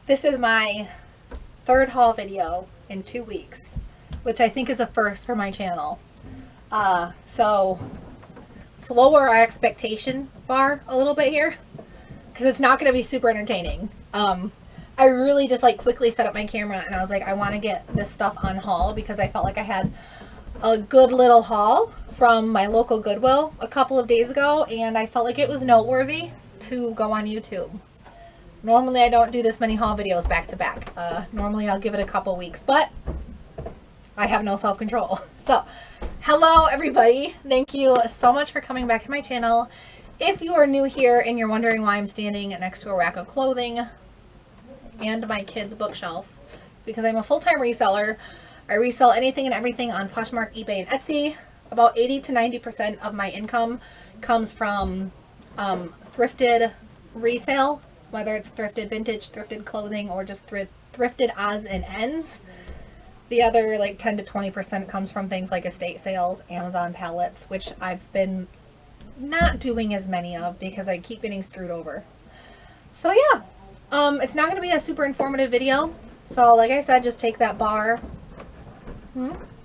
This is my third haul video in 2 weeks, which I think is a first for my channel. So let's lower our expectation bar a little bit here, because it's not going to be super entertaining. I really just like quickly set up my camera and I was like, I want to get this stuff on haul because I felt like I had a good little haul from my local Goodwill a couple of days ago, and I felt like it was noteworthy to go on YouTube. Normally I don't do this many haul videos back to back. Normally I'll give it a couple weeks, but I have no self-control. So, hello everybody. Thank you so much for coming back to my channel. If you are new here and you're wondering why I'm standing next to a rack of clothing and my kids' bookshelf, it's because I'm a full-time reseller. I resell anything and everything on Poshmark, eBay, and Etsy. About 80 to 90% of my income comes from thrifted resale, whether it's thrifted vintage, thrifted clothing, or just thrifted odds and ends. The other like 10 to 20% comes from things like estate sales, Amazon pallets, which I've been not doing as many of because I keep getting screwed over. So yeah, it's not going to be a super informative video. So like I said, just take that bar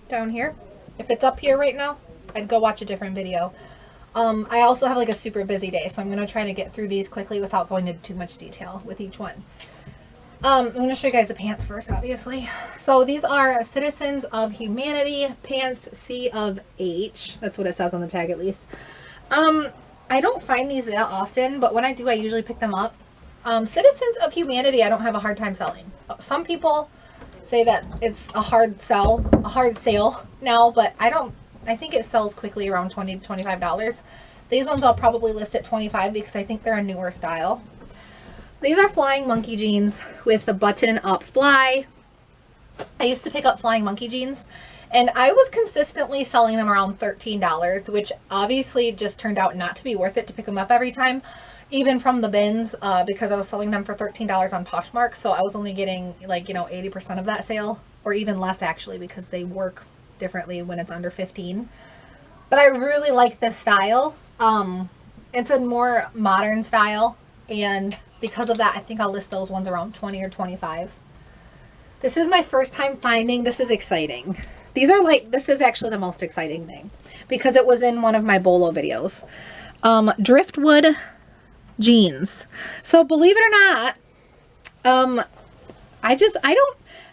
down here. If it's up here right now, I'd go watch a different video. I also have like a super busy day, so I'm going to try to get through these quickly without going into too much detail with each one. I'm going to show you guys the pants first, obviously. So these are Citizens of Humanity pants, C of H. That's what it says on the tag, at least. I don't find these that often, but when I do, I usually pick them up. Citizens of Humanity, I don't have a hard time selling. Some people say that it's a hard sale now, but I think it sells quickly around $20 to $25. These ones I'll probably list at $25 because I think they're a newer style. These are Flying Monkey jeans with the button up fly. I used to pick up Flying Monkey jeans and I was consistently selling them around $13, which obviously just turned out not to be worth it to pick them up every time, even from the bins, because I was selling them for $13 on Poshmark. So I was only getting like, 80% of that sale, or even less actually, because they work differently when it's under 15. But I really like this style. It's a more modern style, and because of that, I think I'll list those ones around 20 or 25. This is my first time finding, this is exciting. This is actually the most exciting thing because it was in one of my Bolo videos. Driftwood jeans. So believe it or not,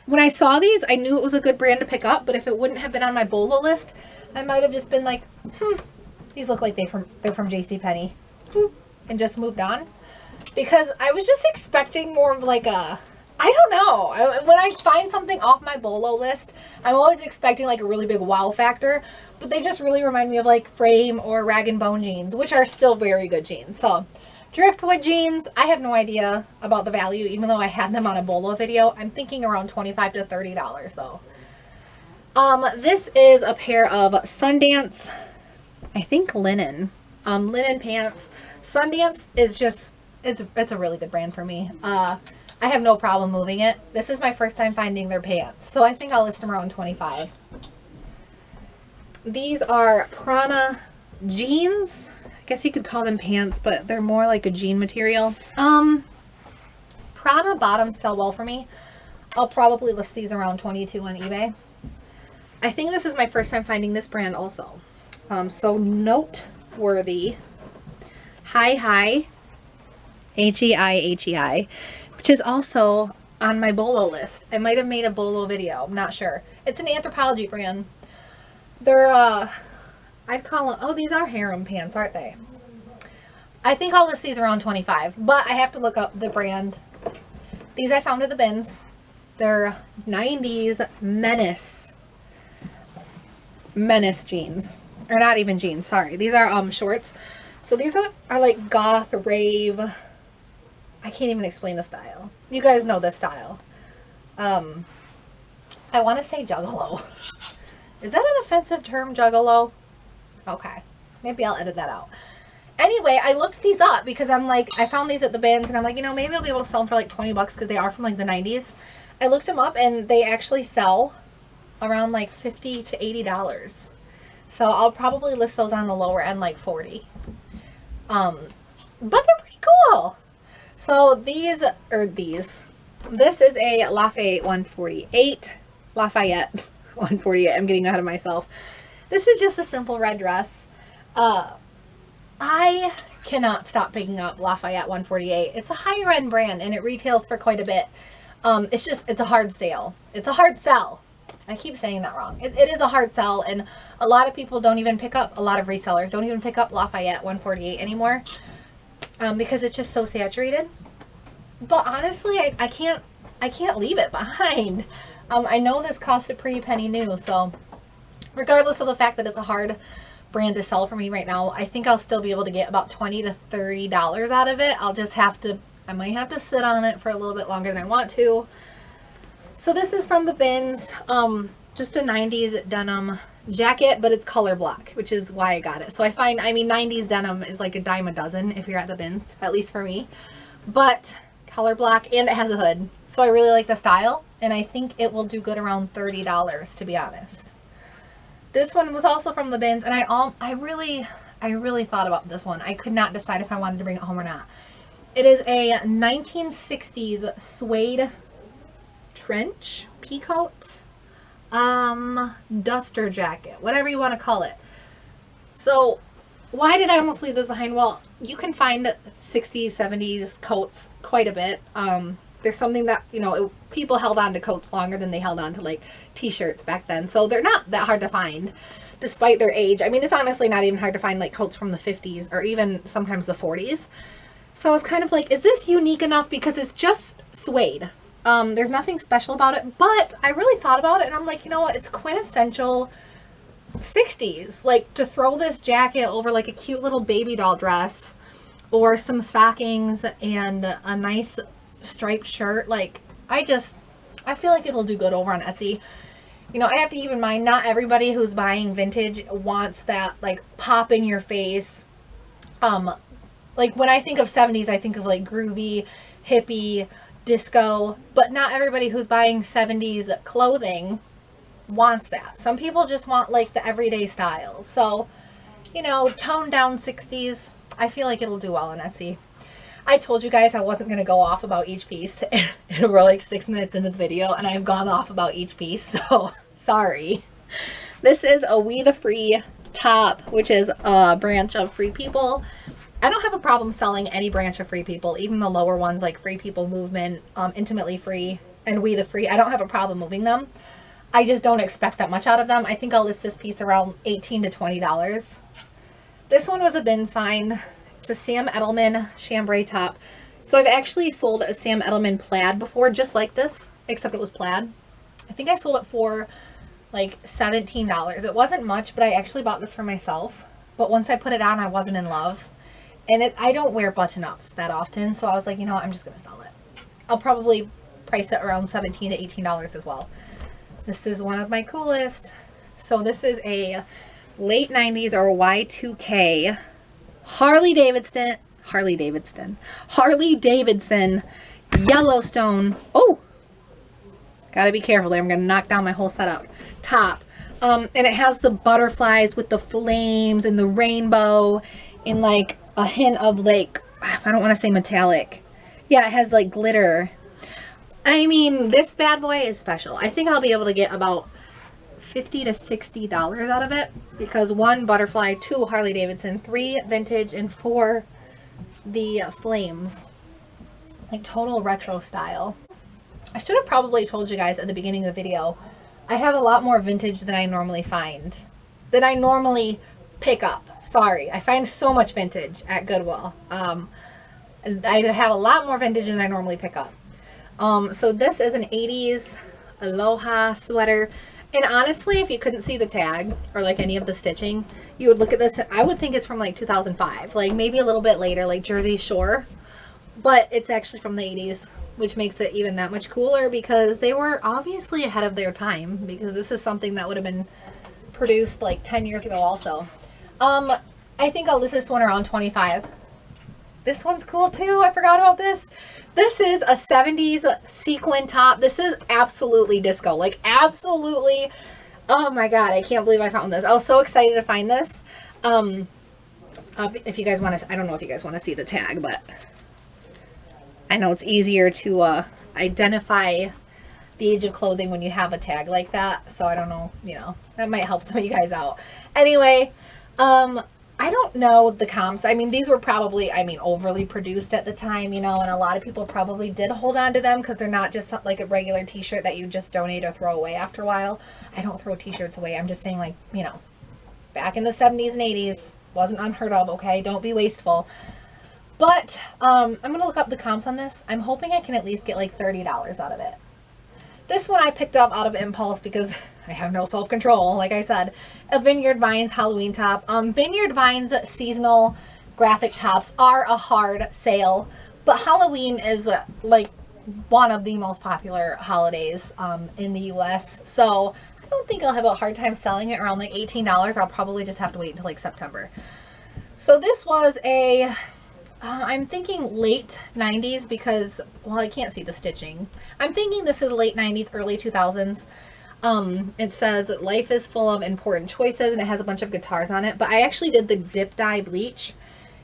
when I saw these, I knew it was a good brand to pick up, but if it wouldn't have been on my Bolo list, I might have just been like, these look like they're from JCPenney, and just moved on. Because I was just expecting more of like a, I don't know. When I find something off my Bolo list, I'm always expecting like a really big wow factor, but they just really remind me of like Frame or Rag & Bone jeans, which are still very good jeans. So Driftwood jeans, I have no idea about the value, even though I had them on a Bolo video. I'm thinking around $25 to $30 though. This is a pair of Sundance, I think linen pants. Sundance is just, it's a really good brand for me. I have no problem moving it. This is my first time finding their pants, so I think I'll list them around 25. These are Prana jeans. I guess you could call them pants, but they're more like a jean material. Prana bottoms sell well for me. I'll probably list these around 22 on eBay. I think this is my first time finding this brand also. So Noteworthy. Hi. H-E-I, which is also on my Bolo list. I might have made a Bolo video. I'm not sure. It's an Anthropologie brand. They're, I'd call them, oh, these are harem pants, aren't they? I think I'll list these around 25, but I have to look up the brand. These I found at the bins. They're 90s Menace jeans. Or not even jeans, sorry. These are shorts. So these are like goth, rave. I can't even explain the style. You guys know this style. I want to say juggalo. Is that an offensive term, juggalo? Okay. Maybe I'll edit that out. Anyway, I looked these up because I'm like, I found these at the bins and I'm like, maybe I'll be able to sell them for like 20 bucks because they are from like the 90s. I looked them up and they actually sell around like $50 to $80. So I'll probably list those on the lower end, like 40. But they're pretty cool. So these This is a Lafayette 148. Lafayette 148. I'm getting ahead of myself. This is just a simple red dress. I cannot stop picking up Lafayette 148. It's a higher end brand and it retails for quite a bit. It's a hard sale. It's a hard sell. I keep saying that wrong. It is a hard sell, and a lot of people don't even pick up, a lot of resellers don't even pick up Lafayette 148 anymore because it's just so saturated. But honestly, I can't leave it behind. I know this cost a pretty penny new, so regardless of the fact that it's a hard brand to sell for me right now, I think I'll still be able to get about $20 to $30 out of it. I might have to sit on it for a little bit longer than I want to. So this is from the bins, just a 90s denim jacket, but it's color block, which is why I got it. So 90s denim is like a dime a dozen if you're at the bins, at least for me. But color block, and it has a hood. So I really like the style, and I think it will do good around $30, to be honest. This one was also from the bins, and I really thought about this one. I could not decide if I wanted to bring it home or not. It is a 1960s suede trench, peacoat, duster jacket, whatever you want to call it. So why did I almost leave this behind? Well, you can find 60s, 70s coats quite a bit. There's something that, people held on to coats longer than they held on to like t-shirts back then. So they're not that hard to find despite their age. I mean, it's honestly not even hard to find like coats from the 50s or even sometimes the 40s. So I was kind of like, is this unique enough? Because it's just suede. There's nothing special about it, but I really thought about it and I'm like, you know what? It's quintessential 60s. Like to throw this jacket over like a cute little baby doll dress or some stockings and a nice striped shirt. Like I feel like it'll do good over on Etsy. I have to keep in mind, not everybody who's buying vintage wants that like pop in your face. Like when I think of 70s, I think of like groovy, hippie, disco, but not everybody who's buying 70s clothing wants that. Some people just want like the everyday style. So, toned down 60s, I feel like it'll do well on Etsy. I told you guys I wasn't going to go off about each piece. And we're like 6 minutes into the video and I've gone off about each piece. So sorry. This is a We the Free top, which is a branch of Free People. I don't have a problem selling any branch of Free People, even the lower ones like Free People Movement, Intimately Free, and We the Free. I don't have a problem moving them. I just don't expect that much out of them. I think I'll list this piece around $18 to $20. This one was a bins find. It's a Sam Edelman chambray top. So I've actually sold a Sam Edelman plaid before, just like this, except it was plaid. I think I sold it for like $17. It wasn't much, but I actually bought this for myself. But once I put it on, I wasn't in love. And I don't wear button-ups that often, so I was like, I'm just going to sell it. I'll probably price it around $17 to $18 as well. This is one of my coolest. So this is a late 90s or Y2K Harley Davidson Yellowstone. Oh, gotta be careful there. I'm going to knock down my whole setup. Top. And it has the butterflies with the flames and the rainbow and like a hint of like, I don't want to say metallic. Yeah, it has like glitter. I mean, this bad boy is special. I think I'll be able to get about $50 to $60 out of it because 1 butterfly, 2 Harley Davidson, 3 vintage, and 4 the flames. Like total retro style. I should have probably told you guys at the beginning of the video, I have a lot more vintage than I normally find. Than I normally pick up. Sorry, I find so much vintage at Goodwill. I have a lot more vintage than I normally pick up. So this is an 80s Aloha sweater. And honestly, if you couldn't see the tag or like any of the stitching, you would look at this. I would think it's from like 2005, like maybe a little bit later, like Jersey Shore. But it's actually from the 80s, which makes it even that much cooler because they were obviously ahead of their time because this is something that would have been produced like 10 years ago also. I think I'll list this one around 25. This one's cool too. I forgot about this. This is a 70s sequin top. This is absolutely disco. Like absolutely. Oh my God. I can't believe I found this. I was so excited to find this. If you guys want to, I don't know if you guys want to see the tag, but I know it's easier to, identify the age of clothing when you have a tag like that. So I don't know, that might help some of you guys out. Anyway, I don't know the comps. I mean, these were probably, overly produced at the time, and a lot of people probably did hold on to them because they're not just like a regular t-shirt that you just donate or throw away after a while. I don't throw t-shirts away. I'm just saying, like, back in the 70s and 80s, wasn't unheard of, okay? Don't be wasteful. But I'm going to look up the comps on this. I'm hoping I can at least get like $30 out of it. This one I picked up out of impulse because I have no self-control, like I said. A Vineyard Vines Halloween top. Vineyard Vines seasonal graphic tops are a hard sale, but Halloween is like one of the most popular holidays in the US. So I don't think I'll have a hard time selling it around like $18. I'll probably just have to wait until like September. So this was a I'm thinking late 90s because, well, I can't see the stitching. I'm thinking this is late 90s, early 2000s. It says life is full of important choices, and it has a bunch of guitars on it. But I actually did the dip dye bleach.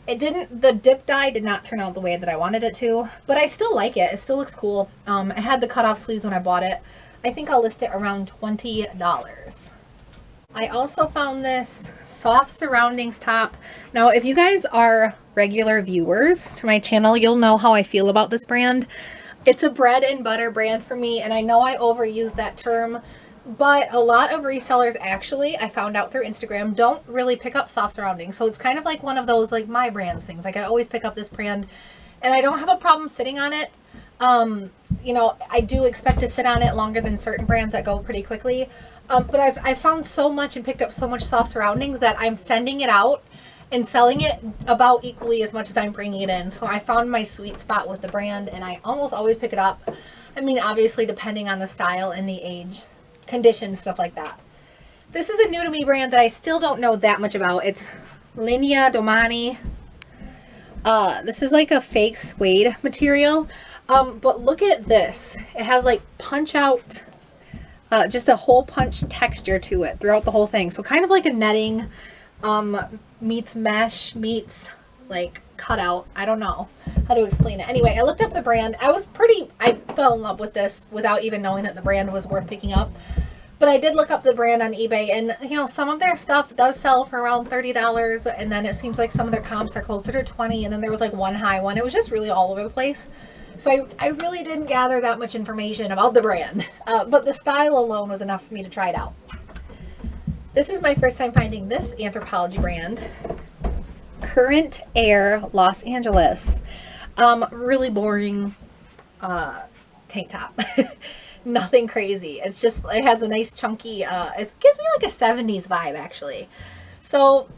The dip dye did not turn out the way that I wanted it to, but I still like it. It still looks cool. I had the cutoff sleeves when I bought it. I think I'll list it around $20. I also found this soft surroundings top. Now, if you guys are regular viewers to my channel, you'll know how I feel about this brand. It's a bread and butter brand for me, and I know I overuse that term, but a lot of resellers actually, I found out through Instagram, don't really pick up soft surroundings. So it's kind of like one of those like my brands things. Like I always pick up this brand and I don't have a problem sitting on it. I do expect to sit on it longer than certain brands that go pretty quickly. But I've found so much and picked up so much soft surroundings that I'm sending it out and selling it about equally as much as I'm bringing it in. So I found my sweet spot with the brand, and I almost always pick it up. I mean, obviously depending on the style and the age, conditions, stuff like that. This is a new to me brand that I still don't know that much about. It's Linea Domani. This is like a fake suede material. But look at this. It has like punch out, just a hole punch texture to it throughout the whole thing. So kind of like a netting, meets mesh, meets like cutout. I don't know how to explain it. Anyway, I looked up the brand. I fell in love with this without even knowing that the brand was worth picking up. But I did look up the brand on eBay, and some of their stuff does sell for around $30, and then it seems like some of their comps are closer to $20, and then there was like one high one. It was just really all over the place. So I really didn't gather that much information about the brand, but the style alone was enough for me to try it out. This is my first time finding this Anthropologie brand, Current Air Los Angeles. Really boring tank top. Nothing crazy. It's just, it has a nice chunky, it gives me like a 70s vibe actually. So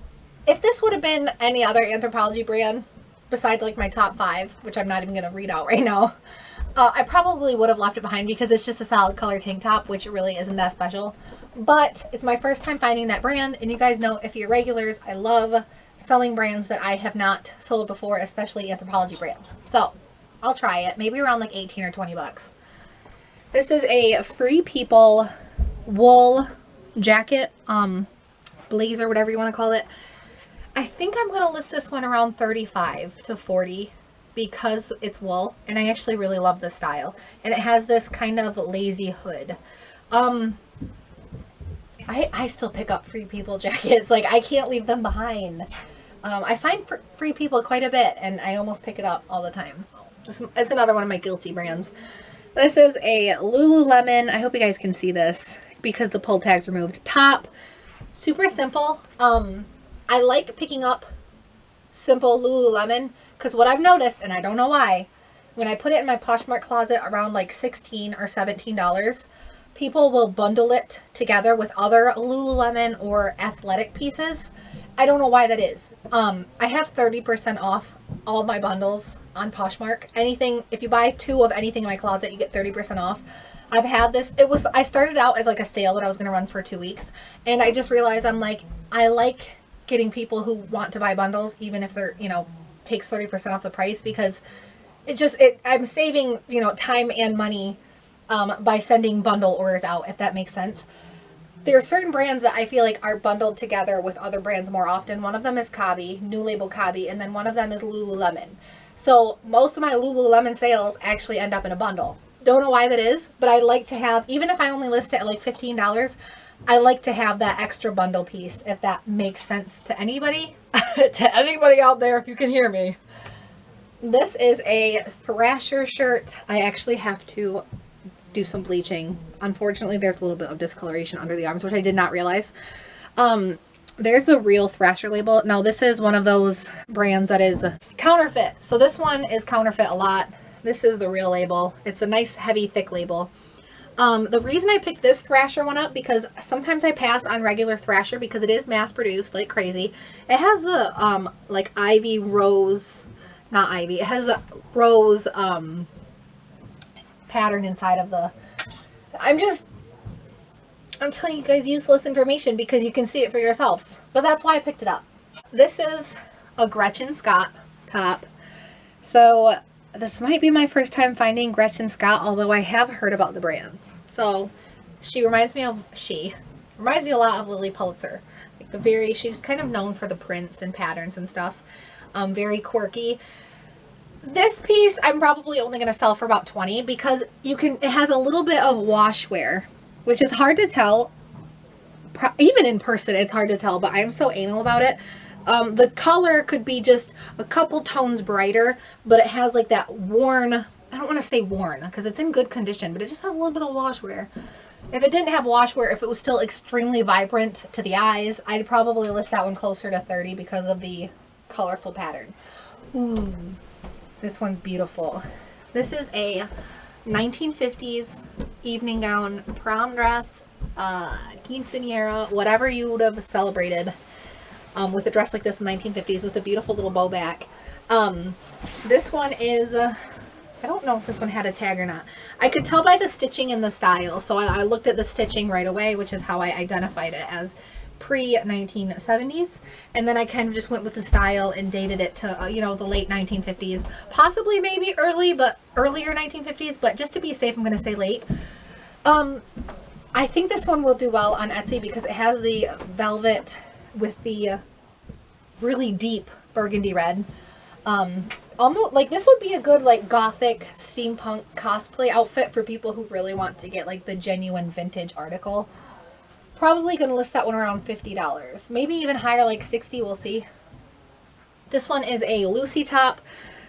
if this would have been any other Anthropologie brand, besides like my top 5, which I'm not even going to read out right now, I probably would have left it behind because it's just a solid color tank top, which really isn't that special. But it's my first time finding that brand, and you guys know if you're regulars, I love selling brands that I have not sold before, especially Anthropologie brands. So I'll try it, maybe around like 18 or 20 bucks. This is a Free People wool jacket, blazer, whatever you want to call it. I think I'm going to list this one around 35 to 40 because it's wool, and I actually really love the style. And it has this kind of lazy hood. I still pick up Free People jackets. Like, I can't leave them behind. I find Free People quite a bit, and I almost pick it up all the time. So it's another one of my guilty brands. This is a Lululemon. I hope you guys can see this because the pull tag's removed. Top, super simple. I like picking up simple Lululemon because what I've noticed, and I don't know why, when I put it in my Poshmark closet around like $16 or $17, people will bundle it together with other Lululemon or athletic pieces. I don't know why that is. I have 30% off all of my bundles on Poshmark. Anything, if you buy 2 of anything in my closet, you get 30% off. I've had this, I started out as like a sale that I was going to run for 2 weeks, and I just realized I like getting people who want to buy bundles, even if they're, takes 30% off the price, because I'm saving, time and money by sending bundle orders out, if that makes sense. There are certain brands that I feel like are bundled together with other brands more often. One of them is Kawaii, New Label Kawaii, and then one of them is Lululemon. So most of my Lululemon sales actually end up in a bundle. Don't know why that is, but I like to have, even if I only list it at like $15, I like to have that extra bundle piece, if that makes sense to anybody. To anybody out there, if you can hear me. This is a Thrasher shirt. I actually have to do some bleaching. Unfortunately, there's a little bit of discoloration under the arms, which I did not realize. There's the real Thrasher label. Now, this is one of those brands that is counterfeit. So this one is counterfeit a lot. This is the real label. It's a nice, heavy, thick label. The reason I picked this Thrasher one up, because sometimes I pass on regular Thrasher because it is mass produced like crazy. It has the like ivy rose, not ivy, it has the rose pattern inside of the, I'm telling you guys useless information because you can see it for yourselves, but that's why I picked it up. This is a Gretchen Scott top. So this might be my first time finding Gretchen Scott, although I have heard about the brand. So she reminds me a lot of Lily Pulitzer. Like she's kind of known for the prints and patterns and stuff. Very quirky. This piece I'm probably only going to sell for about $20 because it has a little bit of wash wear, which is hard to tell. Even in person, it's hard to tell, but I'm so anal about it. The color could be just a couple tones brighter, but it has like that worn, I don't want to say worn because it's in good condition, but it just has a little bit of wash wear. If it didn't have wash wear, if it was still extremely vibrant to the eyes, I'd probably list that one closer to $30 because of the colorful pattern. Ooh, this one's beautiful. This is a 1950s evening gown, prom dress, quinceañera, whatever you would have celebrated. With a dress like this in the 1950s with a beautiful little bow back. This one is, I don't know if this one had a tag or not. I could tell by the stitching and the style. So I looked at the stitching right away, which is how I identified it as pre-1970s. And then I kind of just went with the style and dated it to, you know, the late 1950s. Possibly maybe earlier 1950s, but just to be safe, I'm going to say late. I think this one will do well on Etsy because it has the velvet with the really deep burgundy red. Almost like this would be a good like gothic steampunk cosplay outfit for people who really want to get like the genuine vintage article. Probably gonna list that one around $50, maybe even higher, like $60. We'll see. This one is a Lucy top.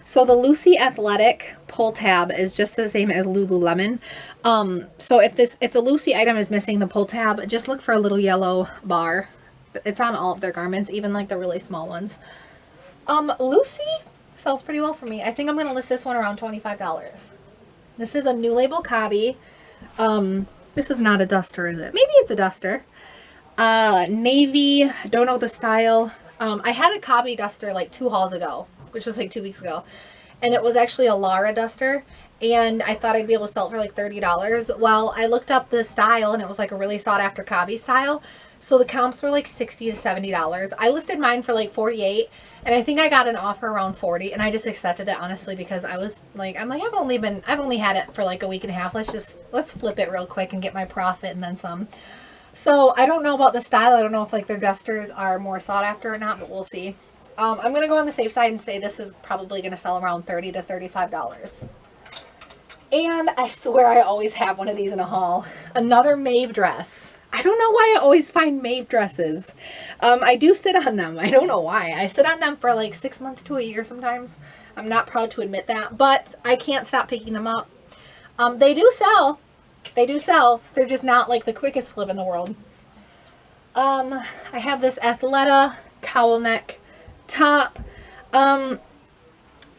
So the Lucy Athletic pull tab is just the same as Lululemon. So if the Lucy item is missing the pull tab, just look for a little yellow bar. It's on all of their garments, even like the really small ones. Lucy sells pretty well for me. I think I'm going to list this one around $25. This is a new label Kawaii. This is not a duster, is it? Maybe it's a duster. Navy, don't know the style. I had a Kawaii duster like 2 hauls ago, which was like 2 weeks ago. And it was actually a Lara duster. And I thought I'd be able to sell it for like $30. Well, I looked up the style and it was like a really sought after Kawaii style. So the comps were like $60 to $70. I listed mine for like $48, and I think I got an offer around $40, and I just accepted it honestly because I was like, I've only had it for like a week and a half. Let's flip it real quick and get my profit and then some. So I don't know about the style. I don't know if like their dusters are more sought after or not, but we'll see. I'm gonna go on the safe side and say this is probably gonna sell around $30 to $35. And I swear I always have one of these in a haul. Another Maeve Dress. I don't know why I always find Maeve dresses. I do sit on them. I don't know why. I sit on them for like 6 months to a year sometimes. I'm not proud to admit that, but I can't stop picking them up. They do sell. They do sell. They're just not like the quickest flip in the world. I have this Athleta cowl neck top.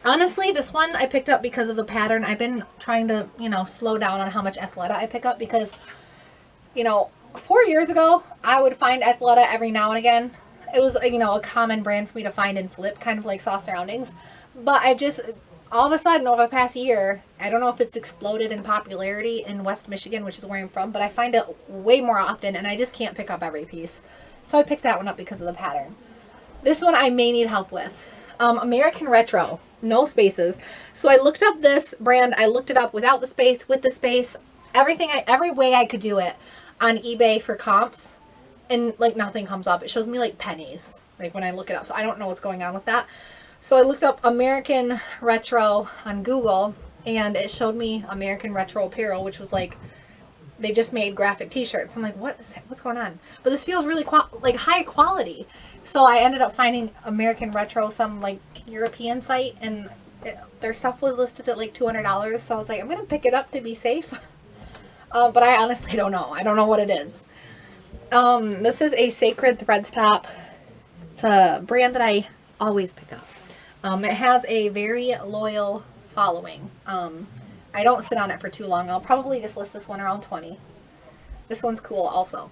Honestly, this one I picked up because of the pattern. I've been trying to, slow down on how much Athleta I pick up because, 4 years ago, I would find Athleta every now and again. It was, a common brand for me to find and flip, kind of like Soft Surroundings. But I've just, all of a sudden, over the past year, I don't know if it's exploded in popularity in West Michigan, which is where I'm from, but I find it way more often, and I just can't pick up every piece. So I picked that one up because of the pattern. This one I may need help with. American Retro, no spaces. So I looked up this brand. I looked it up without the space, with the space, every way I could do it on eBay for comps, and like nothing comes up. It shows me like pennies, like when I look it up. So I don't know what's going on with that. So I looked up American Retro on Google, and it showed me American Retro Apparel, which was like, they just made graphic t-shirts. I'm like, what's going on? But this feels really like high quality. So I ended up finding American Retro, some like European site, and their stuff was listed at like $200. So I was like, I'm going to pick it up to be safe. But I honestly don't know. I don't know what it is. This is a Sacred Threads top. It's a brand that I always pick up. It has a very loyal following. I don't sit on it for too long. I'll probably just list this one around 20. This one's cool also.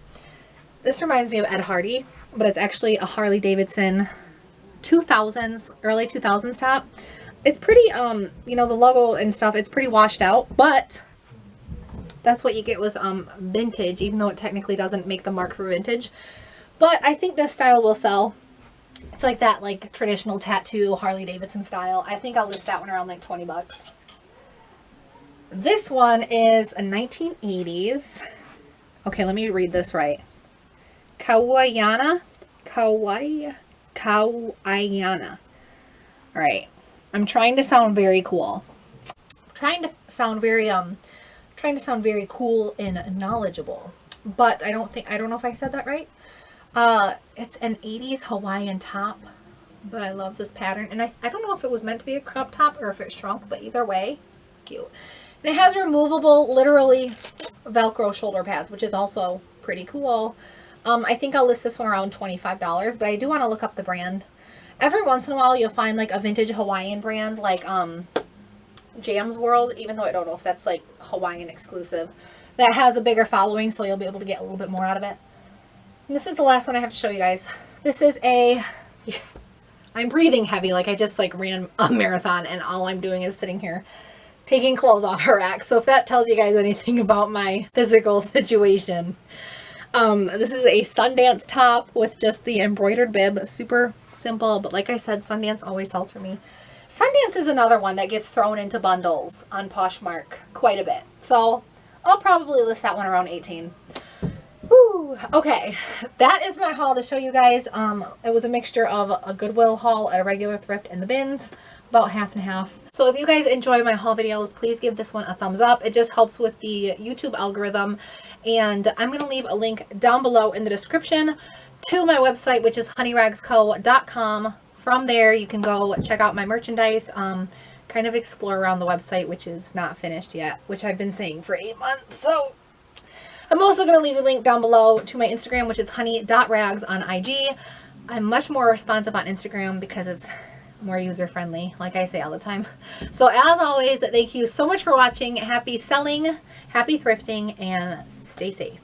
This reminds me of Ed Hardy, but it's actually a Harley Davidson 2000s, early 2000s top. It's pretty, you know, the logo and stuff, it's pretty washed out, but that's what you get with vintage, even though it technically doesn't make the mark for vintage. But I think this style will sell. It's like that, like traditional tattoo Harley Davidson style. I think I'll list that one around like 20 bucks. This one is a 1980s. Okay, let me read this right. Kawaii Yana. Kawaii Yana. All right. I'm trying to sound very cool. Trying to sound very cool and knowledgeable. But I don't know if I said that right. It's an 80s Hawaiian top, but I love this pattern. And I don't know if it was meant to be a crop top or if it shrunk, but either way, it's cute. And it has removable, literally Velcro shoulder pads, which is also pretty cool. I think I'll list this one around $25, but I do want to look up the brand. Every once in a while, you'll find like a vintage Hawaiian brand, like Jam's World, even though I don't know if that's like Hawaiian exclusive, that has a bigger following, so you'll be able to get a little bit more out of it. And this is the last one I have to show you guys. This is I'm breathing heavy, like I just like ran a marathon and all I'm doing is sitting here taking clothes off her rack. So if that tells you guys anything about my physical situation. This is a Sundance top with just the embroidered bib. Super simple, but like I said, Sundance always sells for me. Sundance is another one that gets thrown into bundles on Poshmark quite a bit. So I'll probably list that one around 18. Woo. Okay, that is my haul to show you guys. It was a mixture of a Goodwill haul, a regular thrift, and the bins. About half and half. So if you guys enjoy my haul videos, please give this one a thumbs up. It just helps with the YouTube algorithm. And I'm going to leave a link down below in the description to my website, which is honeyragsco.com. From there, you can go check out my merchandise, kind of explore around the website, which is not finished yet, which I've been saying for 8 months. So I'm also going to leave a link down below to my Instagram, which is honey.rags on IG. I'm much more responsive on Instagram because it's more user-friendly, like I say all the time. So as always, thank you so much for watching. Happy selling, happy thrifting, and stay safe.